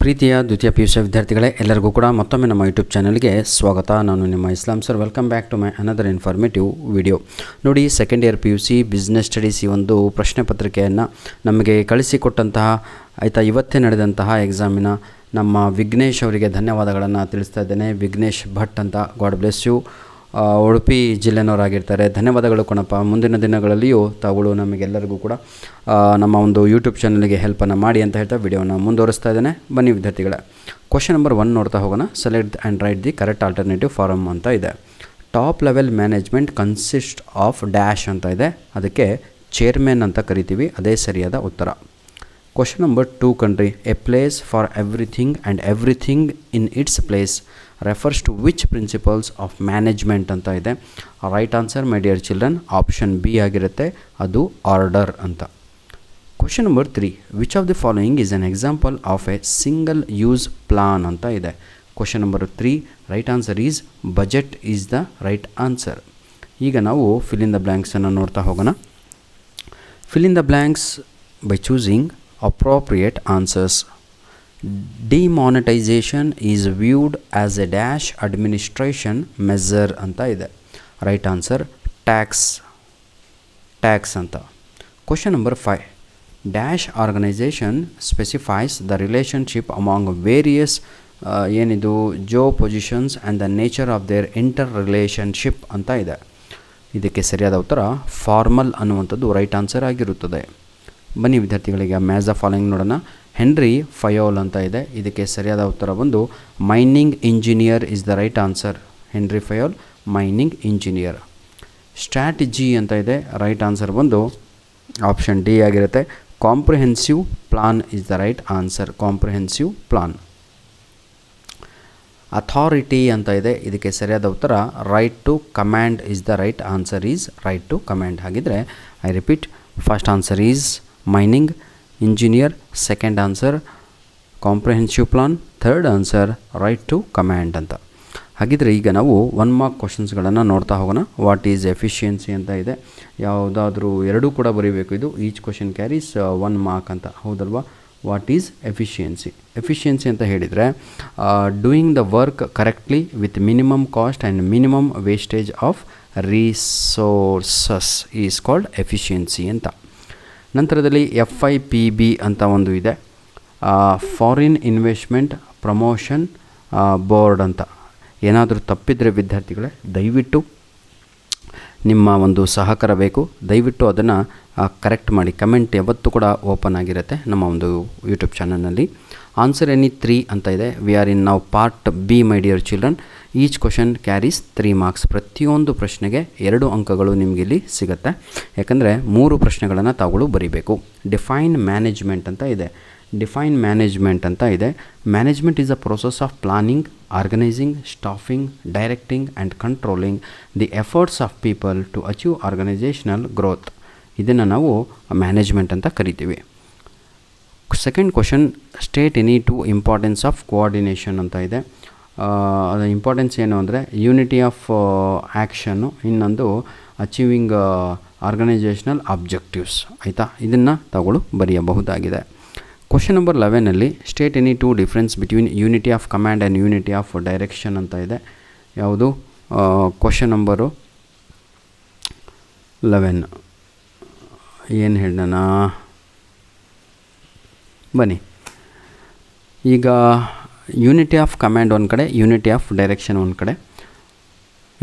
ಪ್ರೀತಿಯ ದ್ವಿತೀಯ P U C ವಿದ್ಯಾರ್ಥಿಗಳೇ, ಎಲ್ಲರಿಗೂ ಕೂಡ ಮತ್ತೊಮ್ಮೆ ನಮ್ಮ ಯೂಟ್ಯೂಬ್ ಚಾನಲ್ಗೆ ಸ್ವಾಗತ. ನಾನು ನಿಮ್ಮ Islam sir. Welcome back to my another informative video. ನೋಡಿ, second year P U C business studies ಈ ಒಂದು ಪ್ರಶ್ನೆ ಪತ್ರಿಕೆಯನ್ನು ನಮಗೆ ಕಳಿಸಿಕೊಟ್ಟಂತಹ ಇವತ್ತೇ ನಡೆದಂತಹ ಎಕ್ಸಾಮಿನ ನಮ್ಮ ವಿಘ್ನೇಶ್ ಅವರಿಗೆ ಧನ್ಯವಾದಗಳನ್ನು ತಿಳಿಸ್ತಾ ಇದ್ದೇನೆ. ವಿಘ್ನೇಶ್ ಭಟ್ ಅಂತ, ಗಾಡ್ ಬ್ಲೆಸ್ ಯು. ಉಡುಪಿ ಜಿಲ್ಲೆನವರಾಗಿರ್ತಾರೆ. ಧನ್ಯವಾದಗಳು ಕಣಪ್ಪ. ಮುಂದಿನ ದಿನಗಳಲ್ಲಿಯೂ ತಾವುಗಳು ನಮಗೆಲ್ಲರಿಗೂ ಕೂಡ ನಮ್ಮ ಒಂದು ಯೂಟ್ಯೂಬ್ ಚಾನಲ್ಗೆ ಹೆಲ್ಪನ್ನು ಮಾಡಿ ಅಂತ ಹೇಳ್ತಾ ವಿಡಿಯೋನ ಮುಂದುವರಿಸ್ತಾ ಇದ್ದೇನೆ. ಬನ್ನಿ ವಿದ್ಯಾರ್ಥಿಗಳೇ, ಕ್ವಶನ್ ನಂಬರ್ 1 ನೋಡ್ತಾ ಹೋಗೋಣ. Select and write the correct alternative form ಅಂತ ಇದೆ. Top level management consist of dash ಅಂತ ಇದೆ. ಅದಕ್ಕೆ ಚೇರ್ಮನ್ ಅಂತ ಕರಿತೀವಿ. ಅದೇ ಸರಿಯಾದ ಉತ್ತರ. ಕ್ವಶನ್ ನಂಬರ್ 2 ಕಣ್ರಿ. A place for everything and everything in its place refers to which principles of management ಅಂತ ಇದೆ. Right answer my dear children option b ಆಗಿರುತ್ತೆ. ಅದು ಆರ್ಡರ್ ಅಂತ. Question number 3. Which of the following is an example of a single use plan ಅಂತ ಇದೆ. Question number 3 right answer is budget is the right answer. ಈಗ ನಾವು fill in the ಬ್ಲ್ಯಾಂಕ್ಸನ್ನು ನೋಡ್ತಾ ಹೋಗೋಣ. Fill in the blanks by choosing appropriate answers. Demonetization is viewed as a dash administration measure ಅಂತ ಇದೆ. Right answer tax ಅಂತ. Question number 5. Dash organisation specifies the relationship among various ಏನಿದು job positions and the nature of their interrelationship ಅಂತ ಇದೆ. ಇದಕ್ಕೆ ಸರಿಯಾದ ಉತ್ತರ formal ಅನ್ನುವಂಥದ್ದು ರೈಟ್ ಆನ್ಸರ್ ಆಗಿರುತ್ತದೆ. ಬನ್ನಿ ವಿದ್ಯಾರ್ಥಿಗಳಿಗೆ ಮ್ಯಾಚ್ ದ ಫಾಲೋಯಿಂಗ್ ನೋಡೋಣ. ಹೆನ್ರಿ ಫಯೋಲ್ ಅಂತ ಇದೆ. ಇದಕ್ಕೆ ಸರಿಯಾದ ಉತ್ತರ ಬಂದು mining engineer is the right answer. Henri Fayol mining engineer. Strategy ಅಂತ ಇದೆ. ರೈಟ್ ಆನ್ಸರ್ ಬಂದು ಆಪ್ಷನ್ ಡಿ ಆಗಿರುತ್ತೆ. Comprehensive plan is the right answer. Comprehensive plan. Authority ಅಂತ ಇದೆ. ಇದಕ್ಕೆ ಸರಿಯಾದ ಉತ್ತರ right to command is the right answer. Is right to command. ಹಾಗಿದ್ರೆ I repeat, first answer is mining engineer, second answer comprehensive plan, third answer right to command ಅಂತ. ಹಾಗಿದ್ರೆ ಈಗ ನಾವು 1 ಮಾರ್ಕ್ ಕ್ವಶನ್ಸ್ಗಳನ್ನು ನೋಡ್ತಾ ಹೋಗೋಣ. ವಾಟ್ ಈಸ್ ಎಫಿಷಿಯನ್ಸಿ ಅಂತ ಇದೆ. ಯಾವುದಾದ್ರೂ ಎರಡೂ ಕೂಡ ಬರೀಬೇಕು. ಇದು ಈಚ್ ಕ್ವಶನ್ ಕ್ಯಾರೀಸ್ 1 ಮಾರ್ಕ್ ಅಂತ, ಹೌದಲ್ವಾ? What is efficiency? ಎಫಿಷಿಯನ್ಸಿ ಅಂತ ಹೇಳಿದರೆ doing the work correctly with minimum cost and minimum wastage of resources is called efficiency ಅಂತ. ನಂತರದಲ್ಲಿ FIPB ಅಂತ ಒಂದು ಇದೆ, ಫಾರಿನ್ ಇನ್ವೆಸ್ಟ್ಮೆಂಟ್ ಪ್ರಮೋಷನ್ ಬೋರ್ಡ್ ಅಂತ. ಏನಾದರೂ ತಪ್ಪಿದರೆ ವಿದ್ಯಾರ್ಥಿಗಳೇ ದಯವಿಟ್ಟು ನಿಮ್ಮ ಒಂದು ಸಹಕಾರ ಬೇಕು. ದಯವಿಟ್ಟು ಅದನ್ನು ಕರೆಕ್ಟ್ ಮಾಡಿ. ಕಮೆಂಟ್ ಯಾವತ್ತೂ ಕೂಡ ಓಪನ್ ಆಗಿರುತ್ತೆ ನಮ್ಮ ಒಂದು ಯೂಟ್ಯೂಬ್ ಚಾನಲ್ನಲ್ಲಿ. ಆನ್ಸರ್ ಎನಿ 3 ಅಂತ ಇದೆ. ವಿ ಆರ್ ಇನ್ ನಾವು part be my dear children. Each question carries 3 marks. ಪ್ರತಿಯೊಂದು ಪ್ರಶ್ನೆಗೆ 2 ಅಂಕಗಳು ನಿಮಗಿಲ್ಲಿ ಸಿಗುತ್ತೆ. ಯಾಕಂದರೆ 3 ಪ್ರಶ್ನೆಗಳನ್ನು ತಾವುಗಳು ಬರೀಬೇಕು. ಡಿಫೈನ್ ಮ್ಯಾನೇಜ್ಮೆಂಟ್ ಅಂತ ಇದೆ. ಡಿಫೈನ್ ಮ್ಯಾನೇಜ್ಮೆಂಟ್ ಅಂತ ಇದೆ. Management is a process of planning, organising, staffing, directing and controlling the efforts of people to achieve organisational growth. ಇದನ್ನು ನಾವು ಮ್ಯಾನೇಜ್ಮೆಂಟ್ ಅಂತ ಕರಿತೀವಿ. Second question, state any 2 importance of coordination ಅಂತ ಇದೆ. ಅದರ ಇಂಪಾರ್ಟೆನ್ಸ್ ಏನು ಅಂದರೆ ಯೂನಿಟಿ ಆಫ್ ಆ್ಯಕ್ಷನ್ನು, ಇನ್ನೊಂದು ಅಚೀವಿಂಗ್ ಆರ್ಗನೈಸೇಷನಲ್ ಆಬ್ಜೆಕ್ಟಿವ್ಸ್. ಆಯಿತಾ? ಇದನ್ನು ತಗೊಳ್ಳು ಬರೆಯಬಹುದಾಗಿದೆ. ಕ್ವಶನ್ ನಂಬರ್ 11ನಲ್ಲಿ state any 2 difference between unity of command and unity of direction ಅಂತ ಇದೆ. ಯಾವುದು? ಕ್ವಶನ್ ನಂಬರು 11 ಏನು ಹೇಳೋಣ, ಬನ್ನಿ. ಈಗ ಯೂನಿಟಿ ಆಫ್ ಕಮ್ಯಾಂಡ್ ಒಂದು ಕಡೆ, ಯೂನಿಟಿ ಆಫ್ ಡೈರೆಕ್ಷನ್ ಒಂದು ಕಡೆ.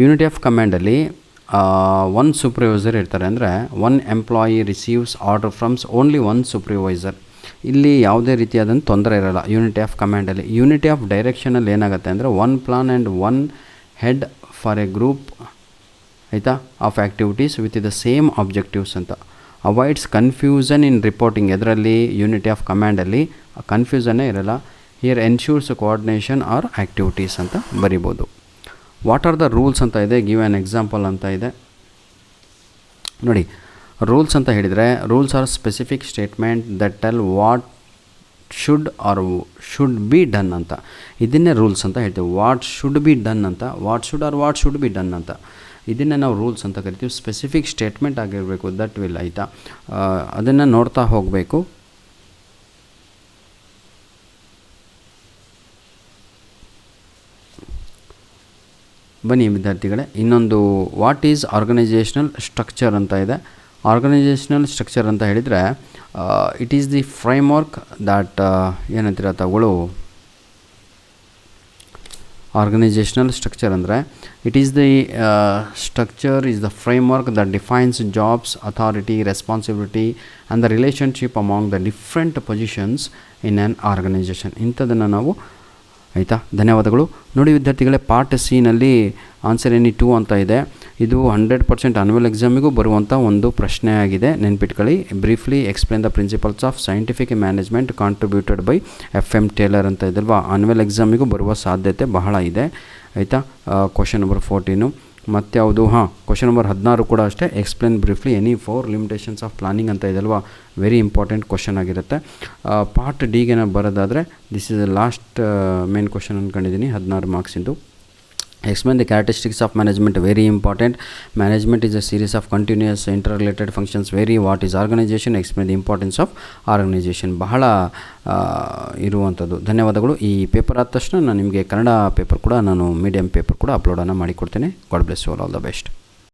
ಯೂನಿಟಿ ಆಫ್ ಕಮ್ಯಾಂಡಲ್ಲಿ 1 ಸೂಪರ್ವೈಸರ್ ಇರ್ತಾರೆ. ಅಂದರೆ 1 employee receives order froms only 1 supervisor. ಇಲ್ಲಿ ಯಾವುದೇ ರೀತಿಯಾದಂಥ ತೊಂದರೆ ಇರೋಲ್ಲ ಯೂನಿಟಿ ಆಫ್ ಕಮ್ಯಾಂಡಲ್ಲಿ. ಯೂನಿಟಿ ಆಫ್ ಡೈರೆಕ್ಷನಲ್ಲಿ ಏನಾಗುತ್ತೆ ಅಂದರೆ 1 plan and 1 head for a group, ಆಯಿತಾ, of activities with the same objectives ಅಂತ. Avoids confusion in reporting. ಇದರಲ್ಲಿ ಯೂನಿಟಿ ಆಫ್ ಕಮ್ಯಾಂಡಲ್ಲಿ ಕನ್ಫ್ಯೂಷನ್ನೇ ಇರೋಲ್ಲ. Here ensures coordination or activities ಅಂತ ಬರಿಬೋದು. ವಾಟ್ ಆರ್ ದ ರೂಲ್ಸ್ ಅಂತ ಇದೆ. ಗಿವ್ ಆ್ಯನ್ ಎಕ್ಸಾಂಪಲ್ ಅಂತ ಇದೆ. ನೋಡಿ, ರೂಲ್ಸ್ ಅಂತ ಹೇಳಿದರೆ rules are specific statement that tell what should be done ಅಂತ. ಇದನ್ನೇ ರೂಲ್ಸ್ ಅಂತ ಹೇಳ್ತೀವಿ. ವಾಟ್ ಶುಡ್ ಬಿ ಡನ್ ಅಂತ, ವಾಟ್ ಶುಡ್ ಬಿ ಡನ್ ಅಂತ. ಇದನ್ನು ನಾವು ರೂಲ್ಸ್ ಅಂತ ಕರಿತೀವಿ. ಸ್ಪೆಸಿಫಿಕ್ ಸ್ಟೇಟ್ಮೆಂಟ್ ಆಗಿರಬೇಕು. ದಟ್ ವಿಲ್, ಆಯಿತಾ, ಅದನ್ನು ನೋಡ್ತಾ ಹೋಗಬೇಕು. ಬನ್ನಿ ವಿದ್ಯಾರ್ಥಿಗಳೇ, ಇನ್ನೊಂದು ವಾಟ್ ಈಸ್ ಆರ್ಗನೈಜೇಷನಲ್ ಸ್ಟ್ರಕ್ಚರ್ ಅಂತ ಇದೆ. ಆರ್ಗನೈಜೇಷನಲ್ ಸ್ಟ್ರಕ್ಚರ್ ಅಂತ ಹೇಳಿದರೆ it is the framework that ಏನಂತೀರ ತಗೊಳ್ಳು. ಆರ್ಗನೈಜೇಷನಲ್ ಸ್ಟ್ರಕ್ಚರ್ ಅಂದರೆ it is the structure is the framework that defines jobs, authority, responsibility and the relationship among the different positions in an organisation. ಇಂಥದ್ದನ್ನು ನಾವು ಆಯಿತಾ. ಧನ್ಯವಾದಗಳು. ನೋಡಿ ವಿದ್ಯಾರ್ಥಿಗಳೇ, ಪಾರ್ಟ್ ಸಿನಲ್ಲಿ ಆನ್ಸರ್ ಎನಿ 2 ಅಂತ ಇದೆ. ಇದು 100% ಆನ್ಯುವಲ್ ಎಕ್ಸಾಮಿಗೂ ಬರುವಂಥ ಒಂದು ಪ್ರಶ್ನೆ ಆಗಿದೆ, ನೆನ್ಪಿಟ್ಕೊಳ್ಳಿ. Briefly explain the principles of scientific management contributed by FM Taylor ಅಂತ ಇದಲ್ವಾ. ಆನ್ಯುವಲ್ ಎಕ್ಸಾಮಿಗೂ ಬರುವ ಸಾಧ್ಯತೆ ಬಹಳ ಇದೆ ಆಯಿತಾ. ಕ್ವಶನ್ ನಂಬರ್ 14 ಮತ್ತು ಯಾವುದು ಕ್ವಶನ್ ನಂಬರ್ 16 ಕೂಡ ಅಷ್ಟೇ. Explain briefly any 4 limitations of planning ಅಂತ ಇದಲ್ವಾ. ವೆರಿ ಇಂಪಾರ್ಟೆಂಟ್ ಕ್ವಶನ್ ಆಗಿರುತ್ತೆ. ಪಾರ್ಟ್ ಡಿಗೆ ನಾವು ಬರೋದಾದರೆ this is the last main question ಅಂದ್ಕೊಂಡಿದ್ದೀನಿ, 16 ಮಾರ್ಕ್ಸಿಂದು. Explain the characteristics of management, very important. Management is a series of continuous interrelated functions. What is organization? Explain the importance of organization. ಬಹಳ ಇರುವಂಥದ್ದು. ಧನ್ಯವಾದಗಳು. ಈ paper ಆದ ತಕ್ಷಣ ನಾನು ನಿಮಗೆ ಕನ್ನಡ ಪೇಪರ್ ಕೂಡ, ನಾನು ಮೀಡಿಯಂ ಪೇಪರ್ ಕೂಡ ಅಪ್ಲೋಡನ್ನು ಮಾಡಿಕೊಡ್ತೇನೆ. God bless you all the best.